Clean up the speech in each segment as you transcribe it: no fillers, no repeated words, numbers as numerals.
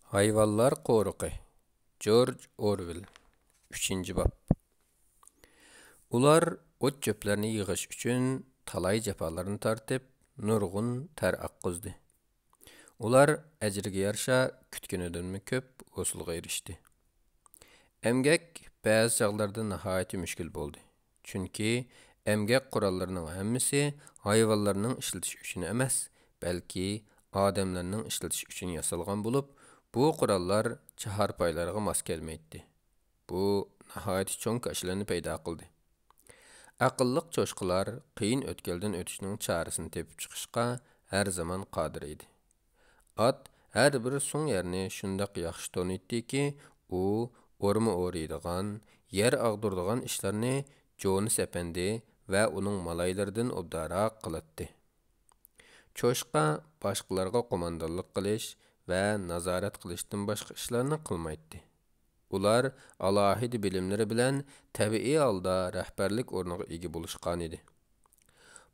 Hayvanlar qo'riqi. George Orwell. 3-bab. Ular o't çöplerini yığış üçün talay jafalarını tartip, nurgun ter aqqızdı. Ular əcirge yarşa kütkünüdünmü köp osulğa erişdi. Emgek bəzi çağlarda nihayeti müşkül boldu. Çünki emgek kurallarının hemmisi hayvanlarının işletiş üçün emas, belki adamlarının işletiş üçün yasalgan bulup, bu kurallar çahar paylarına mas gelmeydi. Bu nihayeti çoğun kaşılarını peyda kıldı. Aqıllıq çoşqılar qiyin ötkelden ötüşünün çarısını tepip çıkışqa her zaman qadir idi. At her bir son yerini şundaq yaxşı tonuydu ki, u orma oriydigan, yer ağdurdigan işlerini Jonas Efendi ve onun malaylardan obdara qılattı. Çoşqa başqalarga komandallık qilish ve nazaret qilishdan başqa işlerini qılmaydı. Ular alahidi bilimleri bilen tabii alda rəhbərlik ornuğa ega buluşqan idi.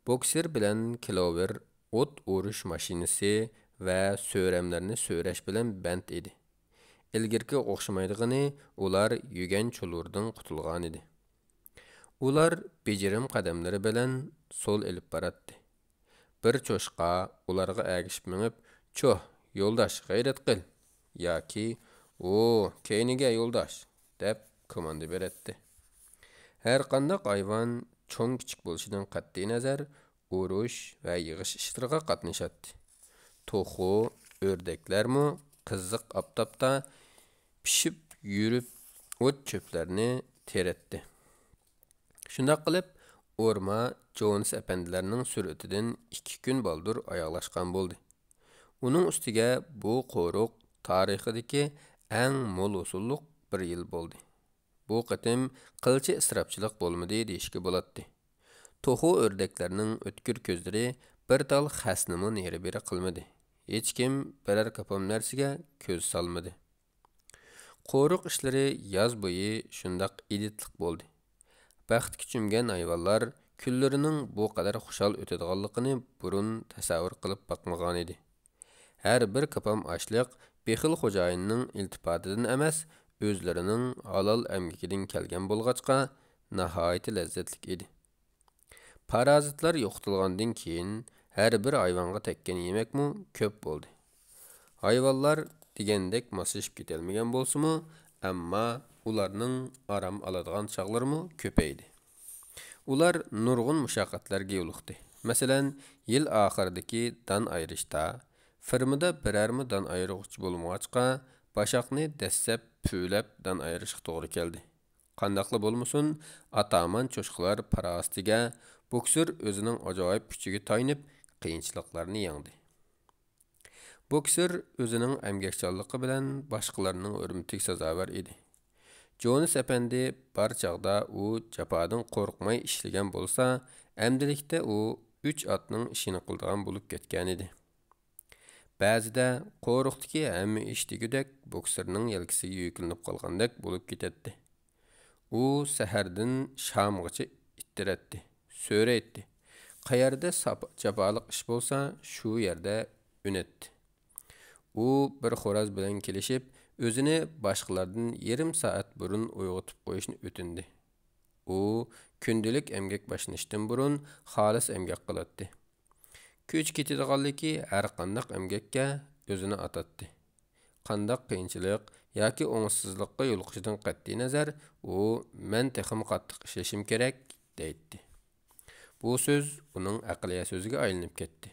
Bokser bilen Clover ot uruş maşinisi ve söyremlerini söyreş bilen bent idi. İlgirki oqşamaydıgını ular yügen çolurdan qutulgan idi. Ular becirim qadamları bilen sol elip baratdı. Bir çoşqa ularga ägişip minip, "Çoh, yoldaş, gayret qil." Yaki, "O, keynige yoldaş," dep komanda beretdi. Her qandaq hayvan çoğun kichik boluşundan qat'i nazar, uruş ve yığış işlariga qatnaşatdı. Toxu, ördeklermi qızıq aptapta pişip yürüp ot çöplerini teretdi. Şundaq qilib, orma Jones efendilerinin sürütüden 2 gün baldur ayaqlaşqan boldu. Onun üstüge bu qoruq tarixideki en mol usulluk bir yıl boldu. Bu qitim qılçı ısrapçılık bolmadı deyişki bolatdı. Toxu ördeklerinin ötkür közleri bir dal xasnımı neri beri qılmadı. Hiç kim birer kapam nersiga köz salmadı. Qoruq işleri yaz boyu şundaq iditlik boldu. Bəxt küçümgen hayvanlar küllerinin bu kadar xuşal ötediğanlıqını burun tasavvur qılıp bakmağan idi. Her bir kapam açlıq bexil xojayının iltifatıdan emas, özlerinin halal əmgikidin kelgen bolğaçqa nahayeti lezzetlik idi. Parazitlar yoxtulğandın keyin her bir hayvanga tekken yemek mu köp boldu. Hayvanlar digendek masışıp ketelmegen bolsumu, amma ularning aram aladigan çağlarmı köpeydi. Ular nurgun müşaqqatlarga yo'liqdi. Masalan, yil oxiridagi dan ayrışta, firmada birermi dan ayrıqçı bolmağaçqa, başaqni dessep püylep dan ayrışıq toğru keldi. Qandaqlı bolmusun, ataman çoşqılar parastiga, boksör özünün acayip küçüge taynıp, qiyinçılıqlarını yengdi. Boksör özünün əmgəkçallıqı bilen başqalarının örümtik sazavar idi. Jonas Efendi bar çağda u japadan qorqmay işlegen bolsa, əmdilikdə u 3 atның işini qıldıgan bulup ketken idi. Bəzide qoruqdaki həmmi iş digüdək boksörның yelkisiga yükülünüp qalgandek bulup ketetdi. U səhərdən şamğıcı ittiretdi, söre etdi. Qayerdə japalık iş bolsa, şu yerde ünetdi. U bir xoraz bilen kelişip, özünü başqalardan yarım saat burun uyg'otib qo'yishni o'tindi. U kundilik emgak başlanishdan burun xolis emgak qilatdi. Kuch ketadiganligi har qandaq emgakka o'zini atatdi. Qandaq qiyinchilik yoki o'ngsizlikqa yo'liqishidan qat'iy nazar, u "Men texim qattiq ishlashim kerak" deydi. Bu so'z uning aqliya so'ziga aylanib ketdi.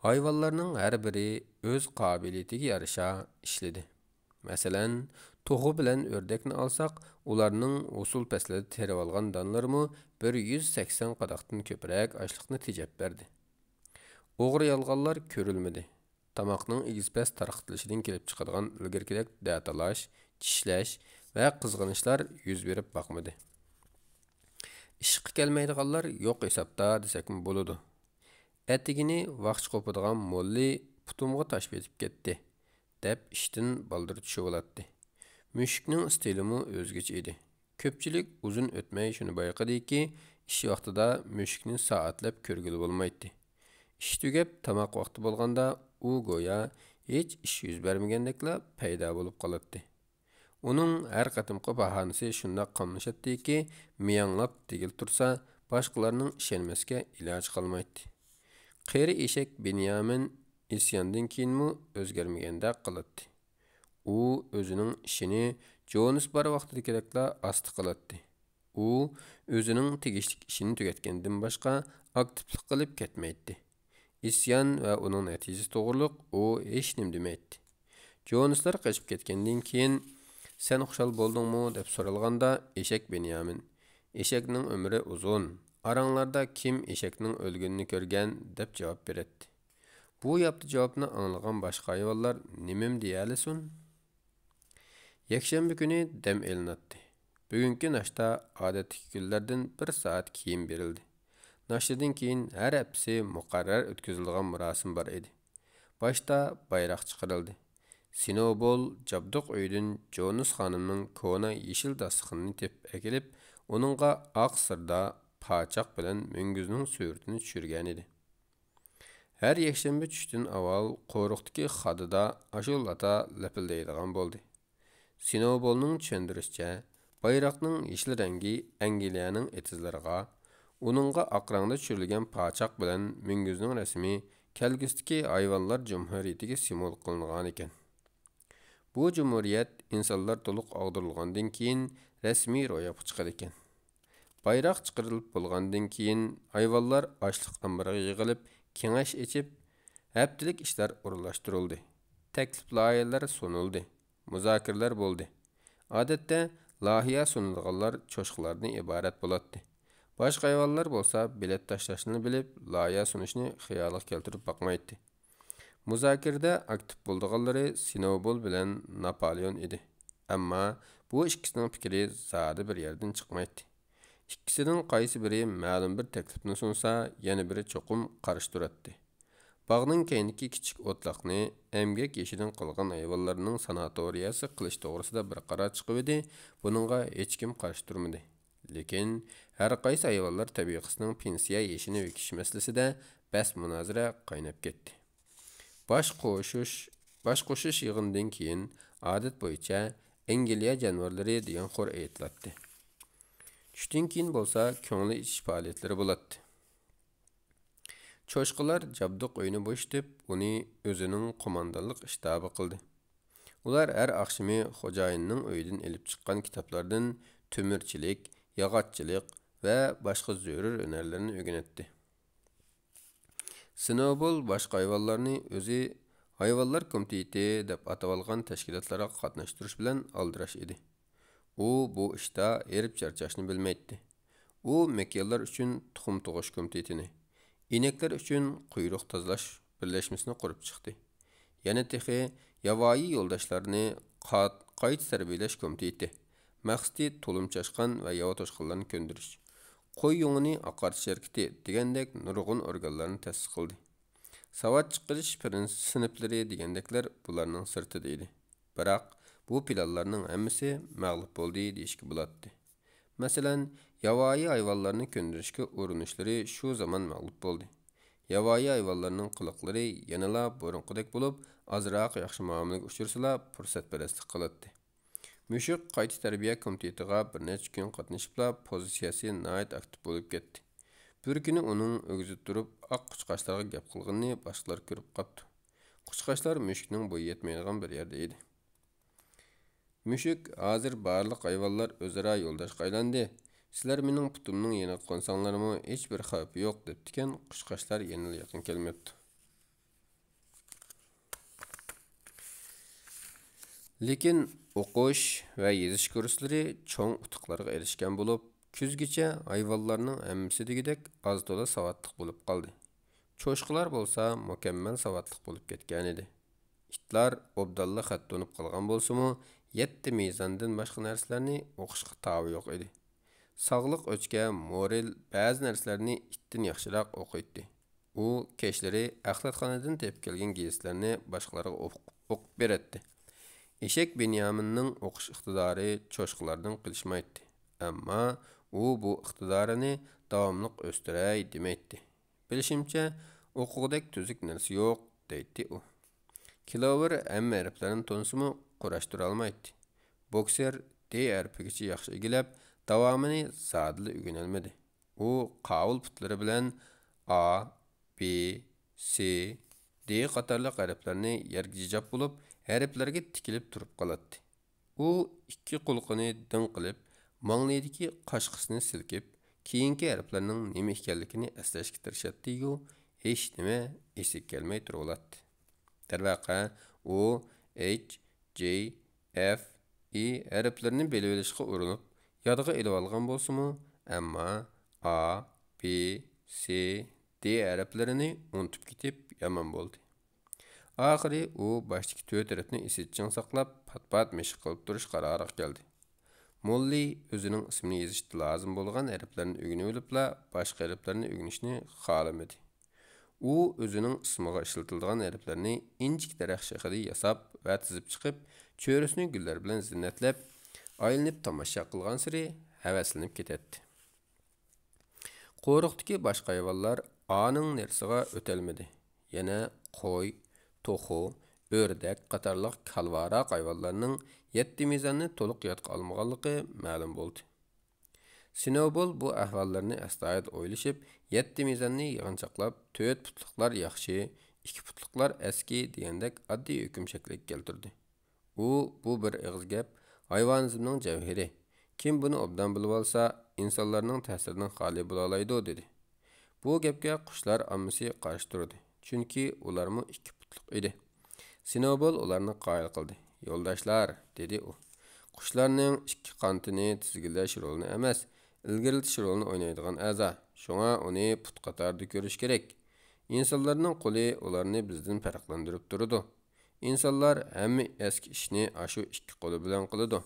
Hayvanlarning har biri o'z qobiliyatiga yarasha ishladi. Masalan, toxu bilen ördekni alsaq, ularning usul පැsledi terib algan danlarımı 180 qadaqdan köpürək açlıqni tejep berdi. Oğru yalğanlar körülmedi. Tamaqning igizpäs tarqıtılışından kelip chiqadigan ilgirkidek datalash, tishləş və qızğınışlar yüz berib baxmadı. İşqi kelmeydiganlar yo'q hesapda desəkmi boludu. Ətigini vaqt qopadigan molli putumğa taş betib ketdi. Dep iştin baldır düşüp olatdı. Müşkning stilimi özgeç idi. Köpçilik uzun ötmey şunu bayqadı ki, iş vaqtida müşkni saatlab körgülü bolmaydı. İş tügep tamaq vaqti bolganda u goya hech ish yuz bermagandekla paydo bo'lib qoladi. Uning har qatimqi bahanasi shundoq qamlashatdiki, miyanglab tegil tursa, boshqalarning ishonmasga iloj qolmaydi. Qeri eshak Binyamin isyondan keyinmi o'zgarmagandek qiladi. U o'zining ishini Jonas bar vaqtidagidekla asta qiladi. U o'zining tegishli ishini tugatgandan boshqa aktivlik qilib ketmaydi. İsyan va uning natijasi to'g'riliq u hech nim demaydi. Jonaslar qochib ketgandan keyin "Sen xushal bo'ldingmi?" deb so'ralganda eshak Binyamin, "Eshakning umri uzun. Aranglarda kim eshakning o'lganini ko'rgan?" deb javob beradi. Bu yapti javobni anglagan boshqa hayvonlar nimim deyalisin? Yakshanba kuni dam elinadi. Bugungi nashta odatdagi kunlardan 1 soat keyin berildi. Nashtadan keyin har haftasi muqarrar o'tkaziladigan marosim bor edi. Boshda bayroq chiqarildi. Sinobol Jabduq uydan Jonas xonimning kona yeshil dasturxonini tepib akilib, uningga oq sirda pochoq bilan munguzning suratini tushirgan edi. Har yakshanba tushdan avval qo'riqdagi xodida ashulata lapildaydigan bo'ldi. Sinobolning tushuntirishicha, bayroqning yeshil rangi Angliyaning etizlariga, uningga oq rangda tushirilgan pochoq bilan munguzning rasmi kelgusidagi hayvonlar jumhuriyatiga simvol qilingan ekan. Bu jumhuriyat insonlar to'liq og'dirilgandan keyin rasmiy ro'yobga chiqar ekan. Bayroq chiqarilib bo'lgandan keyin hayvonlar ochliq ambariga yig'ilib, kengash echib, haftalik ishlar o'rinlashtirildi. Taklif loyihalar sunildi. Muzokaralar bo'ldi. Odatda loyiha sunilganlar cho'shqilardan iborat bo'ladi. Boshqa hayvonlar bo'lsa bilet tashlashni bilib, loyiha sunishni xiyoliga keltirib boqmaydi. Muzokarada aktiv bo'lganlari Sinobol bilan Napoleon edi. Ammo bu ikkisining fikri zodi bir yerdan chiqmaydi. İkkisining qaysi biri ma'lum bir taklifni sunsa, yana biri cho'qim qarshi turadi. Bog'ning keyinki kichik o'tloqni emgak yeshidan qilgan hayvonlarning sanatoriyasi qilish to'g'risida bir qaror chiqib edi. Buningga hech kim qarshi turmadi. Lekin har qaysi hayvonlar tabiqasining pensiya yeshini vekish masalasida bas munozara qaynab ketdi. Baş qo'shish yig'indan keyin odat bo'yicha Angliya jonivorlari degan xor aytiladi. Tushdan keyin bo'lsa ko'ngli ichish faoliyatlari bo'ladi. Cho'shqilar Jabduq uyini bo'shatib, uni o'zining qo'mondonlik shtabi qildi. Ular har oqshimi xo'jayinning uyidan elib chiqqan kitoblardan to'mirchilik, yog'ochchilik va boshqa zarur hunarlarni o'rganatdi. Snowball boshqa hayvonlarni o'zi hayvonlar komiteti deb atavalgan tashkilotlarga qatnashtirish bilan aldirash edi. U bu ishda erib charchashni bilmaydi. U mekellar uchun tuxum tug'ish komitetini, ineklar uchun quyruq tozalash birlashmasini qurib chiqdi. Yana texi yavoyi yo'ldoshlarni qayta tarbiyalash komiteti, maqsadi to'lim chashqan va yova toshqinlarni ko'ndirish, qo'y yo'ngini oqartish şirkati degandek nurg'un organlarni ta'sis qildi. Savat chiqarish sinflari degandeklar bularning sirtida edi. Biroq bu planlarning hammasi mag'lub bo'ldi deyishga bo'ladi. Masalan, yavoyi hayvonlarni ko'ndirishga urinishlari shu zamon mag'lub bo'ldi. Yavoyi hayvonlarning qiliqlari yanala burunqidek bo'lib, azroq yaxshi muomalaga uchirsalar fursatparastlik qiladi. Mushuk qayta tarbiya komitetiga bir necha kun qatnashibla pozitsiyasi nihoyat aktiv bo'lib ketdi. Bir kuni uning o'g'zi turib, oq quchqachlarga gap qilganini boshqalar ko'rib qopti. Quchqachlar mushukning bo'yi yetmaydigan bir yerda edi. Mushuk, hozir barliq hayvonlar o'zaro yo'ldoshga aylandi. Sizlar mening putumning yeniga qo'nsanglarmi, hech bir xavf yo'q debdikan, quchqachlar yana yaqin kelmabdi. Lekin o'qish va yozish kurslari cho'ng utuqlarga erishgan bo'lib, kuzgacha hayvonlarning hammasi degidek az to'la savatliq bo'lib qoldi. Cho'shqilar bo'lsa mukammal savatliq bo'lib ketgan edi. Itlar obdalla xat to'nib qolgan bo'lsa-mu, 7 mezondan boshqa narsalarni o'qishga tavi yo'q edi. Sog'liq o'chga Morel ba'zi narsalarni itdan yaxshiroq o'qiydi. U kechlari axlatxonadan tepib kelgan gazetlarni boshqalarga o'qib beradi. Eshak Binyaminning o'qish iqtidori cho'shqilardan qilishmaydi. Ammo u bu iqtidorini davomli o'stiray demaydi. Bilishimcha, o'qug'idek tuzuk narsa yo'q, deydi u. Clover әмме әріпlerini tonsumu quraştıra almaydı. Boxer D әрpigiçi yaxşı egilep, davamını zadılı ügünelmedi. O qavul putları bilen A, B, C, D qatarlıq әріпlerini yerge jijap bulup, әріпlerge tikilip turup qalatdı. O ikki qulqını din qilib, manglaydiki qaşqısını silkip, keyinki әріпlerinin nima ekanligini eslashga tirishadi-yu, hech nima esiga kelmay turaveradi. Darvaqa, O, H, J, F, E әріпlerini belib olishga urinib, yodga ilib olgan bolsumu, ammo A, B, C, D әріпlerini unutib ketib yomon bo'ldi. Oxiri u boshdagi 4 әріпni esiching saqlab, pat-pat meshq qilib turish qaroriga keldi. Molly o'zining ismini yozishda lozim bo'lgan әріпlerini o'rganib olibla, boshqa әріпlerini o'rganishni xohlamadi. U o'zining ismiga ishlatiladigan әріпlerini inchik daraxt shaklida yasab va tizib chiqib, cho'risini gullar bilan zinnatlab, aylanib tomosha qilgan siri havaslanib ketadi. Qo'riqdagi boshqa hayvonlar A'ning nersiga o'tolmadi. Yana qo'y, to'xu, o'rdak qatorliq kalvaroq hayvonlarning 7 mezonni to'liq yodga olmaganligi ma'lum bo'ldi. Snowball bu ahvollarni astoydil o'ylashib, 7 mezonni yig'inchoqlab, 4 putliqlar yaxshi, 2 putliqlar eski degandek oddiy hukm shakliga keltirdi. U bu bir ig'iz gap, hayvonizmning javhiri. Kim buni obdan bilib olsa, insonlarning ta'siridan xoli bo'la oladi, dedi. Bu gapga qushlar ammasi qarshi turdi, chunki ularmi 2 putliq edi. Snowball ularni qoyil qildi. Yo'ldoshlar, dedi u. Qushlarning ikki qanotini tizgilash rolini emas, ilgariltish rolini o'ynaydigan a'zo. Shunga uni put qatorida ko'rish kerak. İnsanlarning qo'li ularni bizdan farqlantirib turadi. İnsanlar hamma eski ishni ashu ikki qo'li bilan qiladi.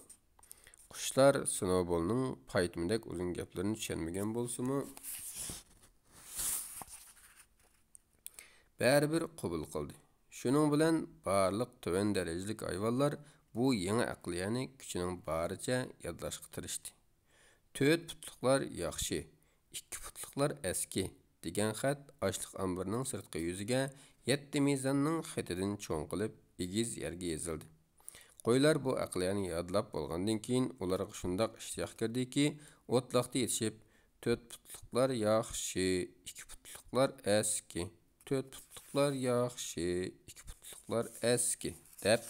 Qushlar Snowballning paytimidek uzun gaplarini tushunmagan bo'lsa-mu, baribir qabul qildi. Shuning bilan barliq tuvan darajalik hayvonlar bu yangi aqliyani kuchining baricha yodlashga tirishdi. 4 putliqlar yaxshi, 2 putliqlar eski degan xat ochliq ambirining sirtqi yuziga 7 mezonning xatidan cho'ng qilib egiz yerga yozildi. Qo'ylar bu aqliyani yodlab bo'lgandan keyin ularga shundoq ishtiyoq kirdiki, o'tloqda yetishib 4 putliqlar yaxshi, 2 putliqlar eski, 4 putliqlar yaxshi, 2 putliqlar eski deb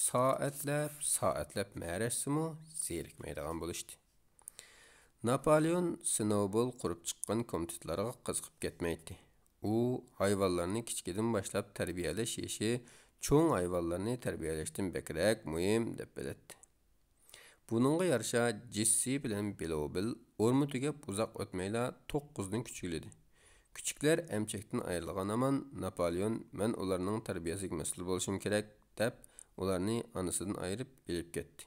soatlab ma'rashsimu zerikmaydigan bo'lishdi. Napoleon Snowball qurib chiqqan komitetlarga qiziqib ketmaydi. U hayvonlarni kichkidan boshlab tarbiyalash ishi cho'ng hayvonlarni tarbiyalashdan bekrak muhim deb biladi. Buningga yarasha Jesse bilan Bilobil o'rmi tugab uzoq o'tmayla 9 dan kuchiladi. Küçükler emçekten ayrılgan aman Napoleon men ularning tarbiyasiga mas'ul bo'lishim kerak deb ularni anasidan ayirib elib ketdi.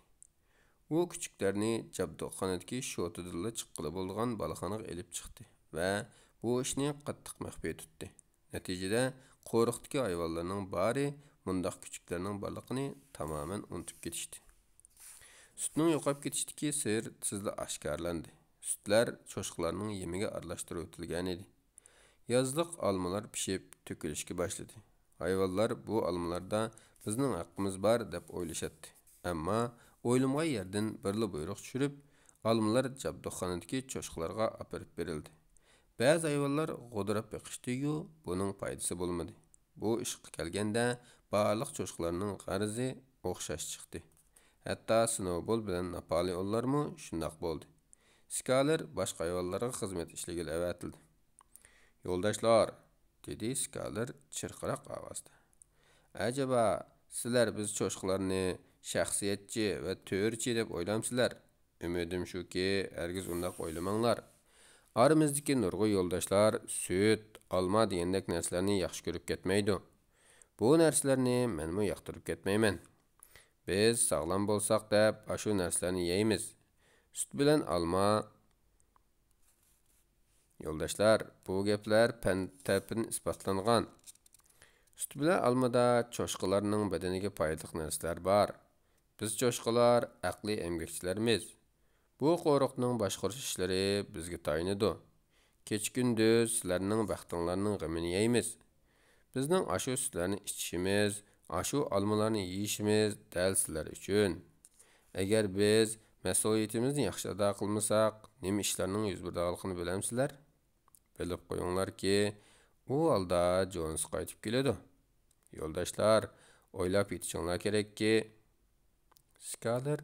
U küçüklerini Jabdoqxonadagi sho'tidilla chiqqili bo'lgan balaxonaga elib chiqdi va bu ishni qattiq maxfiy tutdi. Natijada qo'riqdagi hayvonlarning bari mundaq küçüklerning borligini tamoman unutib ketishdi. Sutning yo'qolib ketishdagi sir tezda oshkorlandi. Sutlar cho'shqalarning yemiga aralashtirib o'tilgan edi. Yazlık almalar pişip tökülüşke başladı. Hayvanlar bu almalarda bizning haqqimiz var deb o'ylashadi. Ammo o'ylamgan yerdan birli buyruq tushirib, almalar Jabdoqxonadagi cho'shqalarga apirib berildi. Ba'zi hayvonlar g'o'dirab beqishdi-yu, buning foydasi bo'lmadi. Bu ishga kelganda barliq cho'shqalarning g'arzi o'xshash chiqdi. Hatto Snowball bilan Napoleonlarmi shundoq bo'ldi. Skaler boshqa hayvonlarga xizmat ishlagil avatildi. Yo'ldoshlar, dedi Skaler chirqiroq ovozda. Acaba sizlar biz cho'shqalarni shaxsiyatchi va to'rchi deb o'ylamsizlar? Umidim shuki, hargiz undaq o'ylamanglar. Aramizdagi nurg'un yo'ldoshlar süt, olma degandek narsalarni yaxshi ko'rib ketmaydi. Bu narsalarni menmi yoqtirib ketmayman. Biz sog'lom bo'lsak deb shu narsalarni yeymiz. Süt bilan olma. Yo'ldoshlar, bu gaplar fan tarafdan isbotlangan. Süt bilan olmada cho'shqalarning badaniga foydali narsalar bor. Biz cho'shqalar aqliy emgakchilarmiz. Bu qo'riqning boshqarish ishlari bizga tayinadi. Kecha-kunduz sizlarning baxtinglarning g'amini yeymiz. Bizning ashu sutlarni ichishimiz, Aşu almalarını yeyişimiz dәл sizlar üçün. Əgər biz məsuliyyətimizni yaxşı ada qılmasaq, nima işlərinin yüz berdiganligini biləmsizlər? Bilib qoyunglar ki, u halda Jones qaytib keladi. Yoldaşlar, oylab yetişinglar kerakki, Skaler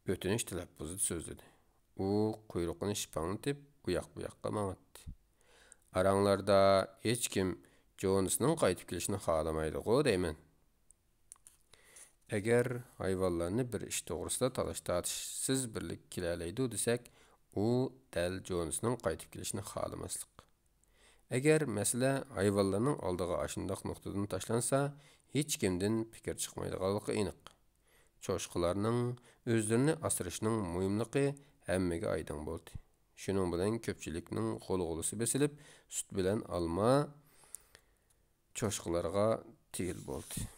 ötünüş tilaffuzida so'zladi. U quyruqini shipanglatib, u yoq bu yoqqa mang'atdi. Aranglarda hech kim Jonesning qaytib kelishini xohlamaydi-ku deyman. Agar hayvonlarni bir ish to'g'risida talash-tortishsiz birlik kelalaydi desak, u dal Jonesning qaytib kelishini xohlamaslik. Agar masala hayvonlarning oldiga ashundoq nuqtadan tashlansa, hech kimdan fikr chiqmaydiganligi aniq. Cho'shqilarning o'zlarini asrashning muhimligi hammaga aydin bo'ldi. Shuning bilan ko'pchilikning qo'l-qo'lisi besilib, sut bilan olma cho'shqilarga tegil bo'ldi.